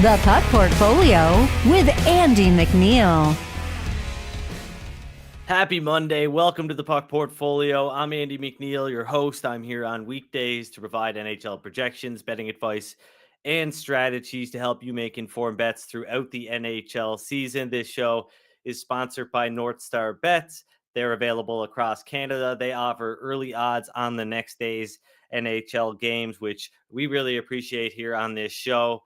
The Puck Portfolio with Andy MacNeil. Happy Monday. Welcome to the Puck Portfolio. I'm Andy MacNeil, your host. I'm here on weekdays to provide NHL projections, betting advice, and strategies to help you make informed bets throughout the NHL season. This show is sponsored by NorthStar Bets. They're available across Canada. They offer early odds on the next day's NHL games, which we really appreciate here on this show.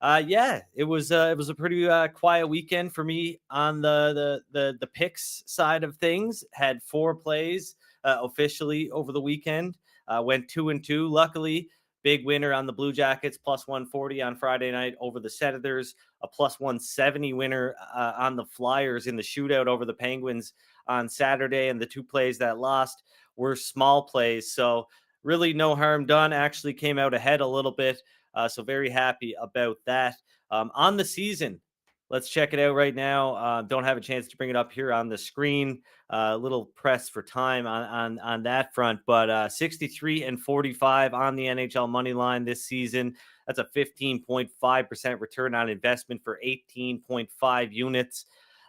It was a pretty quiet weekend for me on the picks side of things. Had 4 plays officially over the weekend. Went 2-2. Luckily, big winner on the Blue Jackets, plus 140 on Friday night over the Senators. A plus 170 winner on the Flyers in the shootout over the Penguins on Saturday. And the 2 plays that lost were small plays. So really no harm done. Actually came out ahead a little bit. So very happy about that. On the season, let's check it out right now. Don't have a chance to bring it up here on the screen. A little press for time on that front, but 63-45 on the NHL money line this season. That's a 15.5% return on investment for 18.5 units.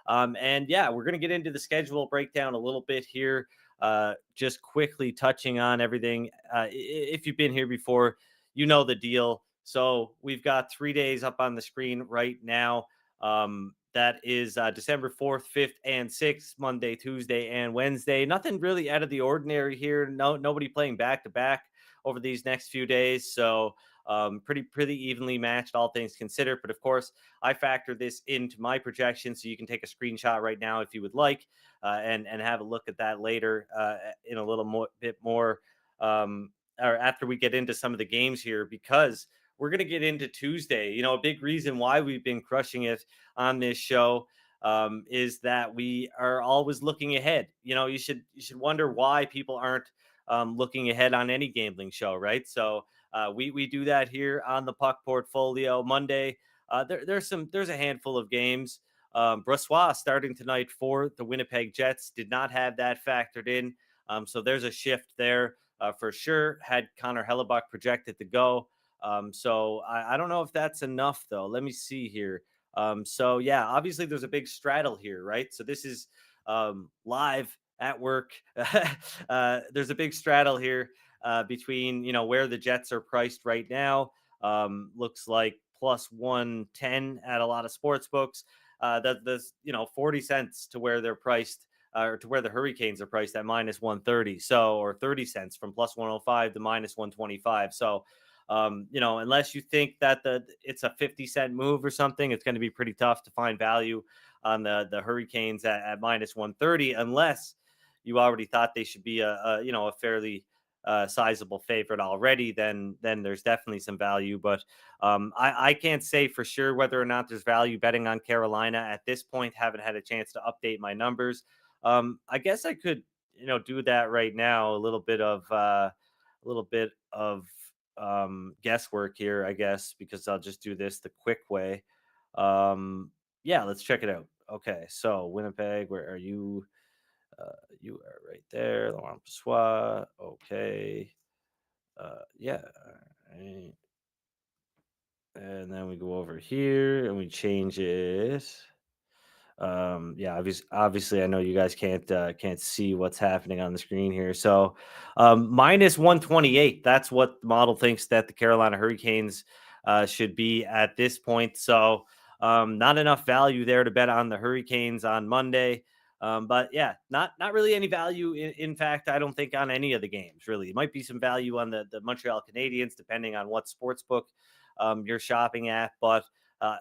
We're going to get into the schedule breakdown a little bit here. Just quickly touching on everything. If you've been here before, you know the deal. So we've got 3 days up on the screen right now. That is December 4th, 5th, and 6th, Monday, Tuesday, and Wednesday. Nothing really out of the ordinary here. Nobody playing back-to-back over these next few days. So pretty evenly matched, all things considered. But of course, I factor this into my projection, so you can take a screenshot right now if you would like, and have a look at that later in a little bit more, or after we get into some of the games here, because we're going to get into Tuesday. A big reason why we've been crushing it on this show is that we are always looking ahead. You should wonder why people aren't looking ahead on any gambling show, right? So we do that here on the Puck Portfolio. Monday, there's a handful of games. Brossoit starting tonight for the Winnipeg Jets. Did not have that factored in. So there's a shift there for sure. Had Connor Hellebuck projected to go. So I don't know if that's enough, though. Let me see here. Obviously there's a big straddle here, right? So this is live at work. There's a big straddle here between, where the Jets are priced right now. Looks like plus 110 at a lot of sports books. There's 40 cents to where they're priced, or to where the Hurricanes are priced at minus 130. So, or 30 cents from plus 105 to minus 125. So, unless you think that it's a 50-cent move or something, it's going to be pretty tough to find value on the Hurricanes at minus 130, unless you already thought they should be a fairly sizable favorite already. Then there's definitely some value, but I can't say for sure whether or not there's value betting on Carolina at this point. Haven't had a chance to update my numbers. I guess I could do that right now. A little bit of guesswork here, I guess, because I'll just do this the quick way. Let's check it out. Okay, so Winnipeg, where are you? You are right there. Laurent Brossoit. Okay. All right. And then we go over here and we change it. Obviously I know you guys can't see what's happening on the screen here. So minus 128, that's what the model thinks that the Carolina Hurricanes should be at this point. So not enough value there to bet on the Hurricanes on Monday. But not really any value. In fact, I don't think on any of the games, really. It might be some value on the Montreal Canadiens, depending on what sportsbook you're shopping at. But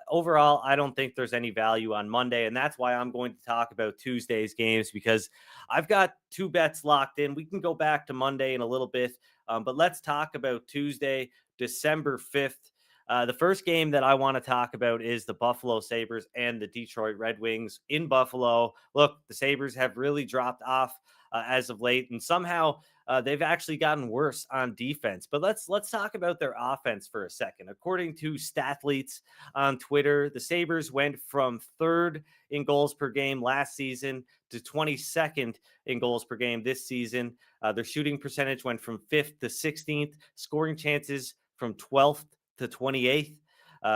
overall, I don't think there's any value on Monday. And that's why I'm going to talk about Tuesday's games, because I've got 2 bets locked in. We can go back to Monday in a little bit. But let's talk about Tuesday, December 5th. The first game that I want to talk about is the Buffalo Sabres and the Detroit Red Wings in Buffalo. Look, the Sabres have really dropped off as of late, and somehow they've actually gotten worse on defense. But let's talk about their offense for a second. According to Stathletes on Twitter, the Sabres went from 3rd in goals per game last season to 22nd in goals per game this season. Their shooting percentage went from 5th to 16th, scoring chances from 12th to 28th.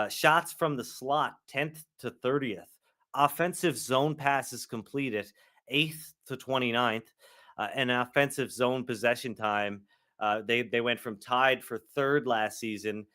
Shots from the slot, 10th to 30th. Offensive zone passes completed, 8th to 29th. And offensive zone possession time, they went from tied for third last season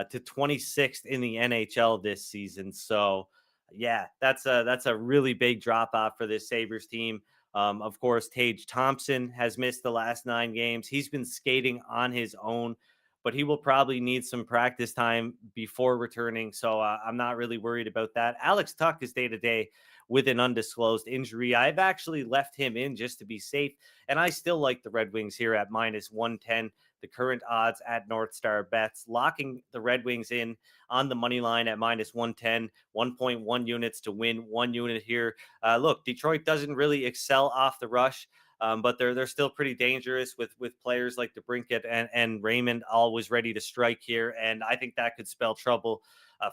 to 26th in the NHL this season. So, yeah, that's a really big drop off for this Sabres team. Of course, Tage Thompson has missed the last 9 games. He's been skating on his own, but he will probably need some practice time before returning. So I'm not really worried about that. Alex Tuck is day to day with an undisclosed injury. I've actually left him in just to be safe. And I still like the Red Wings here at minus 110, the current odds at NorthStar Bets, locking the Red Wings in on the money line at minus 110, 1.1 units to win, 1 unit here. Look, Detroit doesn't really excel off the rush. But they're still pretty dangerous with players like DeBrincat and Raymond always ready to strike here, and I think that could spell trouble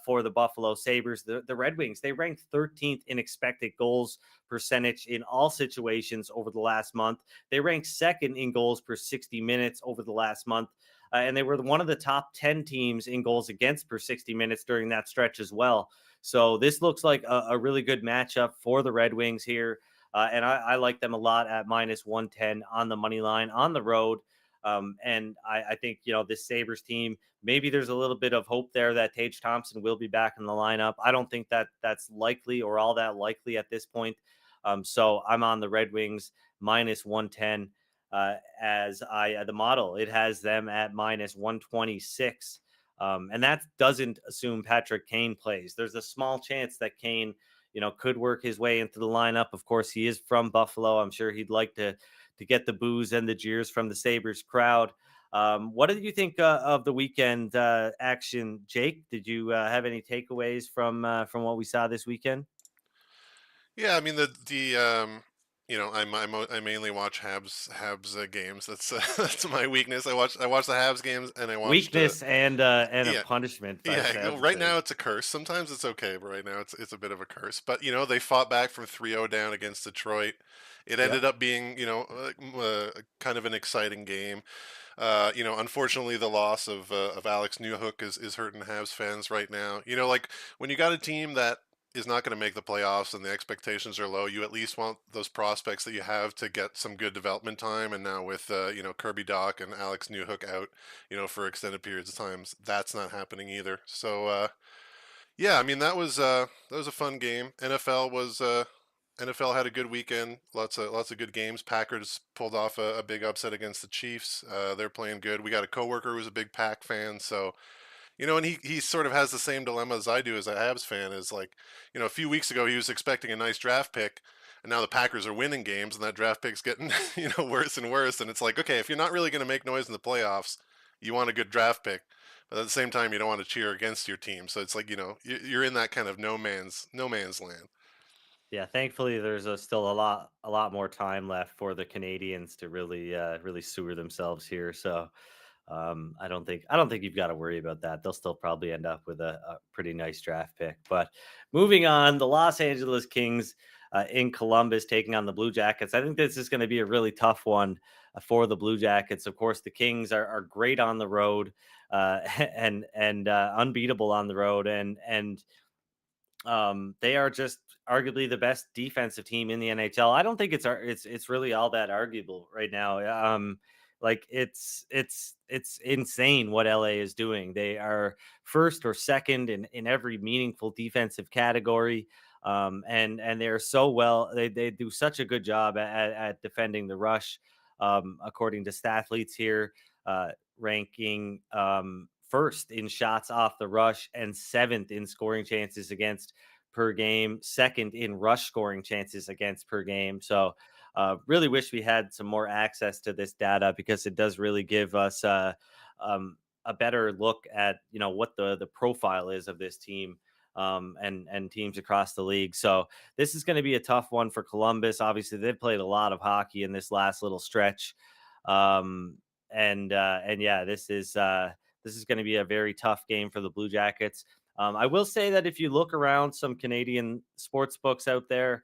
for the Buffalo Sabres. The Red Wings, they ranked 13th in expected goals percentage in all situations over the last month. They ranked second in goals per 60 minutes over the last month. And they were one of the top 10 teams in goals against per 60 minutes during that stretch as well. So this looks like a really good matchup for the Red Wings here. And I like them a lot at minus 110 on the money line on the road. And I think, this Sabres team, maybe there's a little bit of hope there that Tage Thompson will be back in the lineup. I don't think that that's likely or all that likely at this point. So I'm on the Red Wings minus 110 the model. It has them at minus 126. And that doesn't assume Patrick Kane plays. There's a small chance that Kane could work his way into the lineup. Of course, he is from Buffalo. I'm sure he'd like to get the boos and the jeers from the Sabres crowd. What did you think of the weekend action, Jake? Did you have any takeaways from what we saw this weekend? Yeah, I mean I mainly watch Habs games. That's that's my weakness. I watch the Habs games, and I watched Weakness and a yeah. punishment, if I Yeah, have to right say. now it's a curse. Sometimes it's okay, but right now it's a bit of a curse. But they fought back from 3-0 down against Detroit. It ended Yep. up being, kind of an exciting game. Unfortunately, the loss of Alex Newhook is hurting Habs fans right now. Like when you got a team that is not going to make the playoffs and the expectations are low, you at least want those prospects that you have to get some good development time. And now with Kirby Doc and Alex Newhook out, for extended periods of times, that's not happening either. So yeah, I mean that was a fun game. NFL had a good weekend. Lots of good games. Packers pulled off a big upset against the Chiefs. They're playing good. We got a coworker who's a big Pack fan, so and he sort of has the same dilemma as I do as a Habs fan. Is like, a few weeks ago he was expecting a nice draft pick, and now the Packers are winning games, and that draft pick's getting worse and worse. And it's like, okay, if you're not really going to make noise in the playoffs, you want a good draft pick, but at the same time you don't want to cheer against your team. So it's like you're in that kind of no man's land. Yeah, thankfully there's still a lot more time left for the Canadians to really sewer themselves here. So I don't think you've got to worry about that. They'll still probably end up with a pretty nice draft pick. But moving on, the Los Angeles Kings in Columbus taking on the Blue Jackets. I think this is going to be a really tough one for the Blue Jackets. Of course, the Kings are great on the road and unbeatable on the road, and they are just arguably the best defensive team in the NHL. I don't think it's really all that arguable right now. Like it's insane what LA is doing. They are first or second in every meaningful defensive category. And they're so well. They do such a good job at defending the rush. According to Stathletes here, ranking first in shots off the rush and seventh in scoring chances against per game, second in rush scoring chances against per game. So, really wish we had some more access to this data because it does really give us a better look at what the profile is of this team. And teams across the league. So this is going to be a tough one for Columbus. Obviously, they've played a lot of hockey in this last little stretch. And yeah, this is going to be a very tough game for the Blue Jackets. I will say that if you look around some Canadian sports books out there,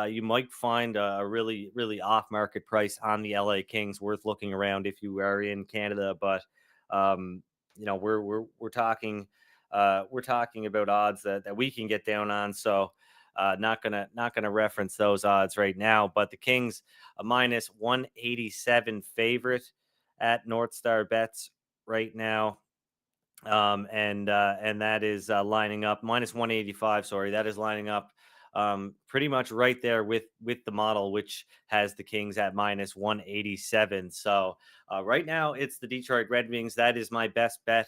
you might find a really, really off-market price on the LA Kings worth looking around if you are in Canada. But we're talking we're talking about odds that we can get down on. So not gonna reference those odds right now. But the Kings a minus 187 favorite at NorthStar Bets right now. And that is lining up minus 185. Sorry, that is lining up pretty much right there with the model, which has the Kings at minus 187. So right now it's the Detroit Red Wings. That is my best bet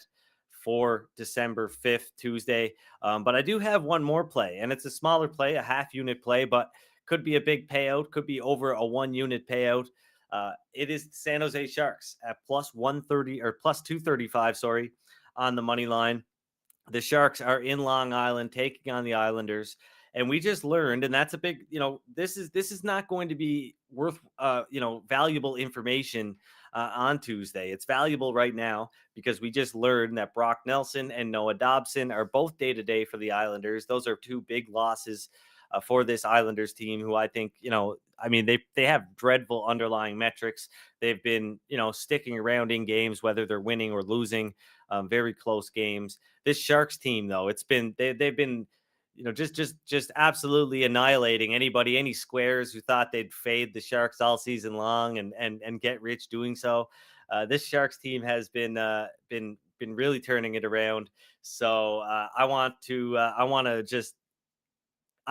for December 5th, Tuesday. But I do have one more play, and it's a smaller play, a half unit play, but could be a big payout, could be over a 1 unit payout. It is San Jose Sharks at plus 130 or plus 235, sorry, on the money line. The Sharks are in Long Island taking on the Islanders. And we just learned, and that's a big, this is not going to be worth, valuable information on Tuesday. It's valuable right now because we just learned that Brock Nelson and Noah Dobson are both day to day for the Islanders. Those are two big losses for this Islanders team, who I think, they have dreadful underlying metrics. They've been, sticking around in games, whether they're winning or losing, very close games. This Sharks team, though, they've been, just absolutely annihilating any squares who thought they'd fade the Sharks all season long and get rich doing so. This Sharks team has been really turning it around. So I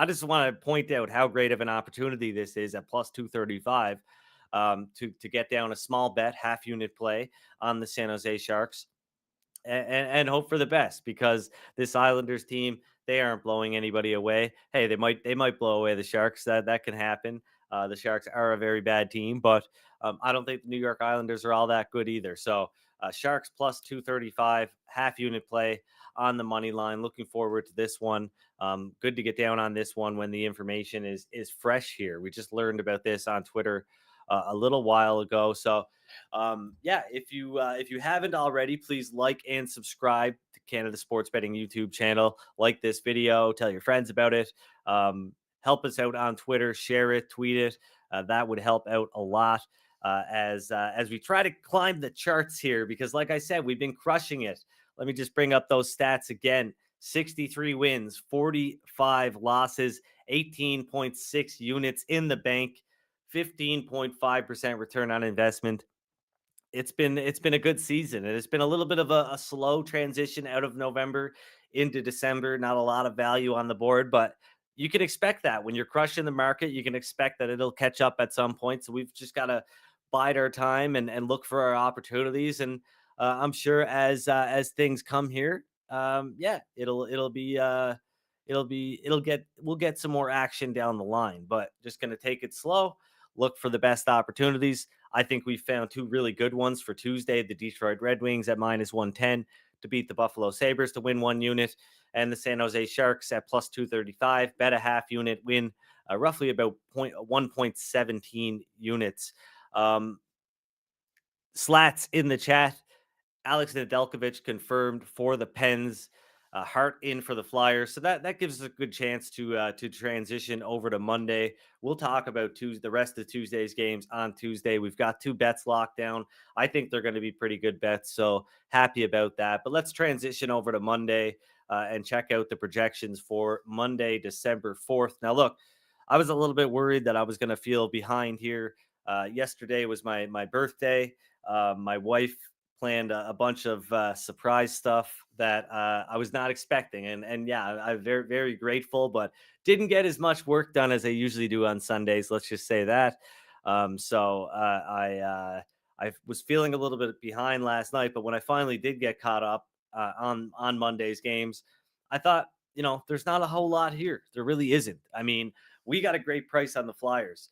just want to point out how great of an opportunity this is at plus 235 to get down a small bet, half unit play on the San Jose Sharks and hope for the best, because this Islanders team, they aren't blowing anybody away. Hey, they might blow away the Sharks. That can happen. The Sharks are a very bad team, but I don't think the New York Islanders are all that good either. So Sharks plus 235, half unit play on the money line. Looking forward to this one. Good to get down on this one when the information is fresh here. We just learned about this on Twitter a little while ago. So if you haven't already, please like and subscribe to Canada Sports Betting YouTube channel. Like this video, tell your friends about it. Help us out on Twitter, share it, tweet it. That would help out a lot as we try to climb the charts here, because like I said, we've been crushing it. Let me just bring up those stats again. 63 wins, 45 losses, 18.6 units in the bank, 15.5% return on investment. It's been a good season, and it's been a little bit of a slow transition out of November into December. Not a lot of value on the board, but you can expect that when you're crushing the market. You can expect that it'll catch up at some point. So we've just got to bide our time and look for our opportunities. And I'm sure as things come here, we'll get some more action down the line. But just going to take it slow. Look for the best opportunities. I think we found two really good ones for Tuesday. The Detroit Red Wings at minus 110 to beat the Buffalo Sabres to win 1 unit, and the San Jose Sharks at plus 235. Bet a half unit win, roughly about 1.17 units. Slats in the chat. Alex Nedeljkovic confirmed for the Pens. Hart in for the Flyers, so that gives us a good chance to transition over to Monday. We'll talk about the rest of Tuesday's games on Tuesday. We've got 2 bets locked down. I think they're going to be pretty good bets, so happy about that. But let's transition over to Monday and check out the projections for Monday, December 4th. Now, look, I was a little bit worried that I was going to feel behind here. Yesterday was my birthday. My wife planned a bunch of surprise stuff that I was not expecting, and yeah, I'm very very grateful, but didn't get as much work done as I usually do on Sundays. Let's just say that. I was feeling a little bit behind last night, but when I finally did get caught up on Monday's games, I thought, there's not a whole lot here. There really isn't. I mean, we got a great price on the Flyers.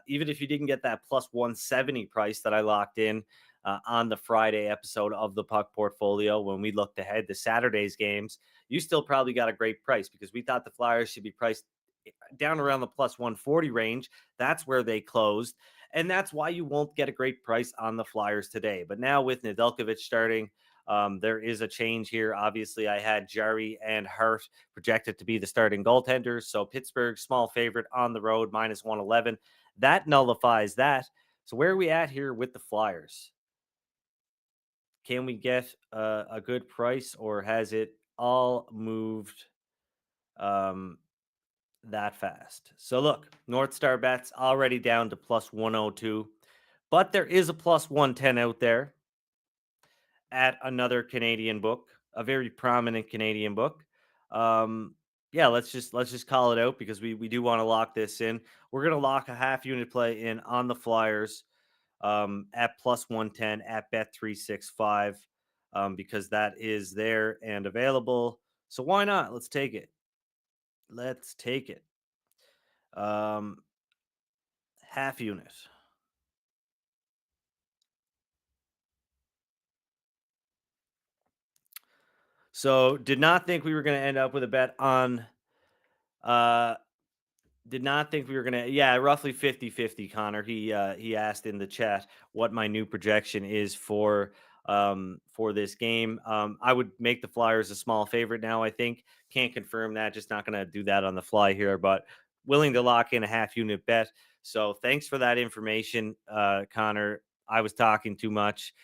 Even if you didn't get that plus 170 price that I locked in on the Friday episode of the Puck Portfolio, when we looked ahead to Saturday's games, you still probably got a great price, because we thought the Flyers should be priced down around the plus 140 range. That's where they closed. And that's why you won't get a great price on the Flyers today. But now with Nedeljkovic starting, there is a change here. Obviously, I had Jarry and Hart projected to be the starting goaltenders. So Pittsburgh, small favorite on the road, minus 111. That nullifies that. So where are we at here with the Flyers? Can we get a good price, or has it all moved um, that fast. So look, NorthStar Bets already down to plus 102, but there is a plus 110 out there at another Canadian book, a very prominent Canadian book. Um, yeah, let's just call it out because we do want to lock this in. We're gonna lock a half unit play in on the Flyers at plus 110 at Bet365 because that is there and available. So why not? Let's take it. Let's take it. Um, half unit. So did not think we were going to end up with a bet on uh did not think we were gonna, yeah, roughly 50-50. Connor, he asked in the chat what my new projection is for this game. I would make the Flyers a small favorite now. I think, can't confirm that, just not gonna do that on the fly here, but willing to lock in a half unit bet. So thanks for that information, Connor. I was talking too much.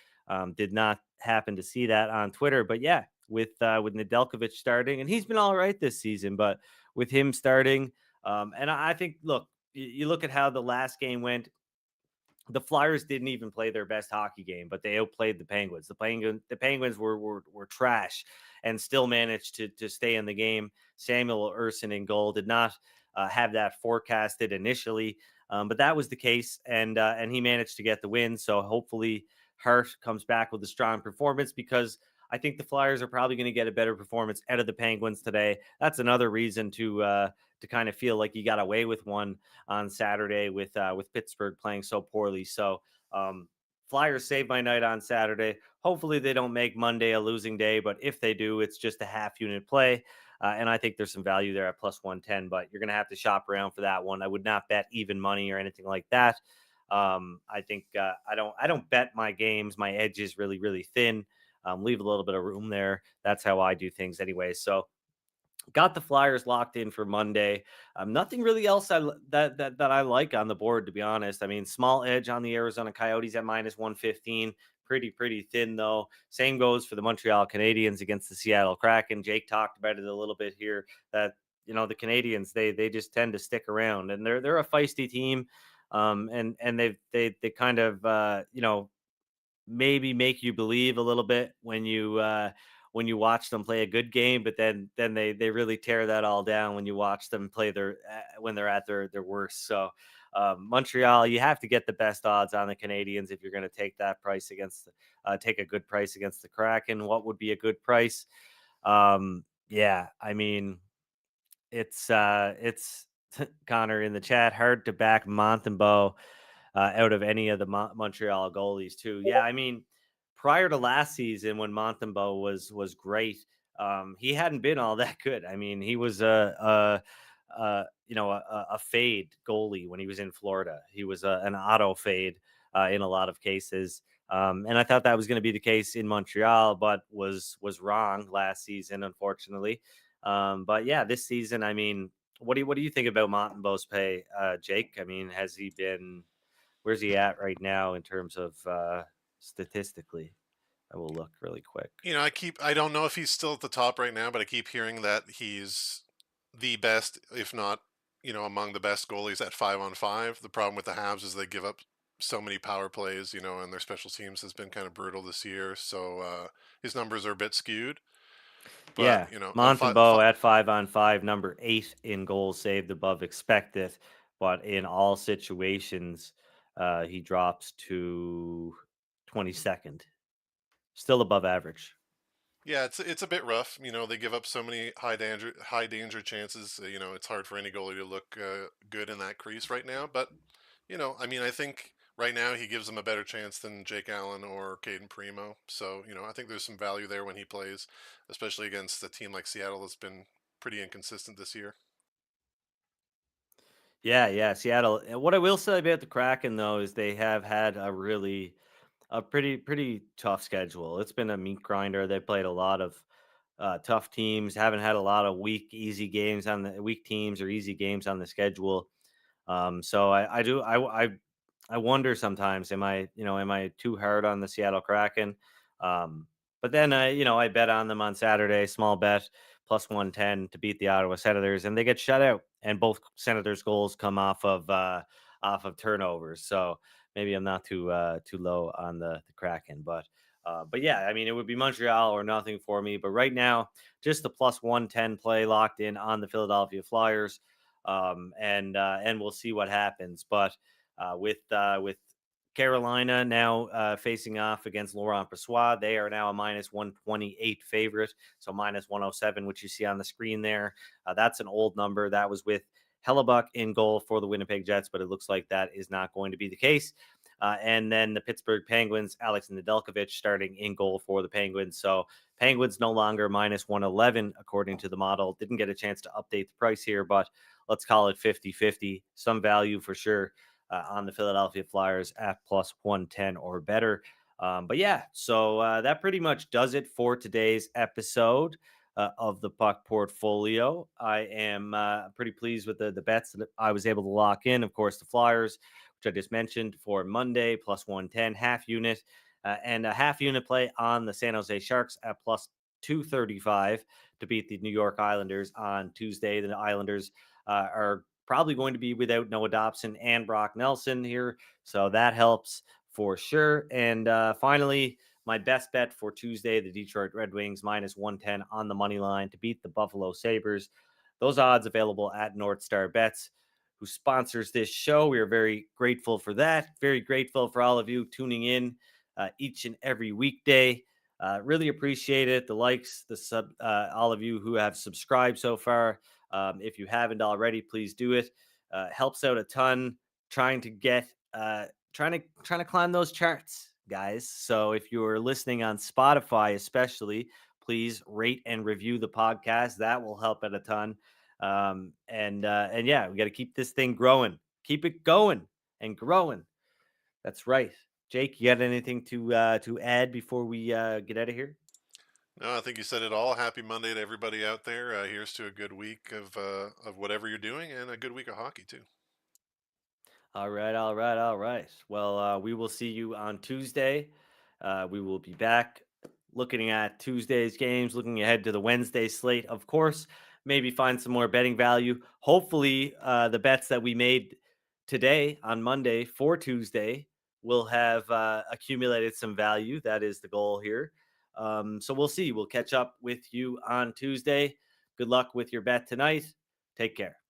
Did not happen to see that on Twitter, but yeah, with Nedeljkovic starting, and he's been all right this season, but with him starting, and I think, look, you look at how the last game went. The Flyers didn't even play their best hockey game, but they outplayed the Penguins. The Penguins were trash and still managed to stay in the game. Samuel Urson in goal did not have that forecasted initially, but that was the case, and he managed to get the win. So hopefully Hart comes back with a strong performance because I think the Flyers are probably going to get a better performance out of the Penguins today. That's another reason to kind of feel like you got away with one on Saturday with Pittsburgh playing so poorly. So Flyers saved my night on Saturday. Hopefully they don't make Monday a losing day, but if they do, it's just a half unit play. And I think there's some value there at plus 110, but you're going to have to shop around for that one. I would not bet even money or anything like that. I think I don't bet my games. My edge is really, really thin. Leave a little bit of room there. That's how I do things anyway. So got the Flyers locked in for Monday. Nothing really else that I like on the board, to be honest. I mean, small edge on the Arizona Coyotes at minus 115. Pretty thin though. Same goes for the Montreal Canadiens against the Seattle Kraken. Jake talked about it a little bit here. That the Canadiens, they just tend to stick around, and they're a feisty team. And they kind of maybe make you believe a little bit when you watch them play a good game, but then they really tear that all down when you watch them play their when they're at their worst. So Montreal, you have to get the best odds on the Canadians if you're going to take that price against take a good price against the Kraken. What would be a good price? Yeah, I mean, it's Connor in the chat, hard to back Montembeault out of any of the Montreal goalies too. Yeah, I mean, prior to last season when Montembeault was great, he hadn't been all that good. I mean, he was a fade goalie when he was in Florida. He was an auto fade in a lot of cases. And I thought that was going to be the case in Montreal, but was wrong last season, unfortunately. But yeah, this season, I mean, what do you think about Montembeault's pay, Jake? I mean, has he been where's he at right now in terms of statistically? I will look really quick. I don't know if he's still at the top right now, but I keep hearing that he's the best, if not, among the best goalies at 5-on-5. The problem with the Habs is they give up so many power plays, and their special teams has been kind of brutal this year. So his numbers are a bit skewed. But Yeah, a Montembeault at 5-on-5, number 8 in goals saved above expected, but in all situations, he drops to 22nd, still above average. yeah, it's a bit rough. They give up so many high danger chances. It's hard for any goalie to look good in that crease right now. But I mean, I think right now he gives them a better chance than Jake Allen or Caden Primo. So I think there's some value there when he plays, especially against a team like Seattle that's been pretty inconsistent this year. Yeah, Seattle. What I will say about the Kraken though is they have had a pretty tough schedule. It's been a meat grinder. They played a lot of tough teams. Haven't had a lot of weak teams or easy games on the schedule. So I wonder sometimes, am I too hard on the Seattle Kraken? But then I bet on them on Saturday, small bet plus 110 to beat the Ottawa Senators, and they get shut out. And both Senators goals come off of turnovers. So maybe I'm not too low on the Kraken, but yeah, I mean it would be Montreal or nothing for me. But right now, just the plus 110 play locked in on the Philadelphia Flyers, and we'll see what happens. But with Carolina now facing off against Laurent Brossoit. They are now a minus 128 favorite, so minus 107, which you see on the screen there. That's an old number. That was with Hellebuck in goal for the Winnipeg Jets, but it looks like that is not going to be the case. And then the Pittsburgh Penguins, Alex Nedeljkovic starting in goal for the Penguins. So Penguins no longer minus 111 according to the model. Didn't get a chance to update the price here, but let's call it 50-50. Some value for sure on the Philadelphia Flyers at plus 110 or better. But yeah, so that pretty much does it for today's episode of the Puck Portfolio. I am pretty pleased with the bets that I was able to lock in. Of course, the Flyers, which I just mentioned for Monday, plus 110, half unit, and a half unit play on the San Jose Sharks at plus 235 to beat the New York Islanders on Tuesday. The Islanders are probably going to be without Noah Dobson and Brock Nelson here, so that helps for sure. And finally, my best bet for Tuesday, the Detroit Red Wings minus 110 on the money line to beat the Buffalo Sabres. Those odds available at NorthStar Bets, who sponsors this show. We are very grateful for that. Very grateful for all of you tuning in each and every weekday. Really appreciate it. The likes, all of you who have subscribed so far. If you haven't already, please do it. Helps out a ton. Trying to climb those charts, guys. So if you're listening on Spotify, especially, please rate and review the podcast. That will help out a ton. And yeah, we got to keep this thing growing. Keep it going and growing. That's right. Jake, you got anything to add before we get out of here? No, I think you said it all. Happy Monday to everybody out there. Here's to a good week of whatever you're doing, and a good week of hockey too. All right, all right, all right. Well, we will see you on Tuesday. We will be back looking at Tuesday's games, looking ahead to the Wednesday slate, of course. Maybe find some more betting value. Hopefully, the bets that we made today on Monday for Tuesday will have accumulated some value. That is the goal here. So we'll see. We'll catch up with you on Tuesday. Good luck with your bet tonight. Take care.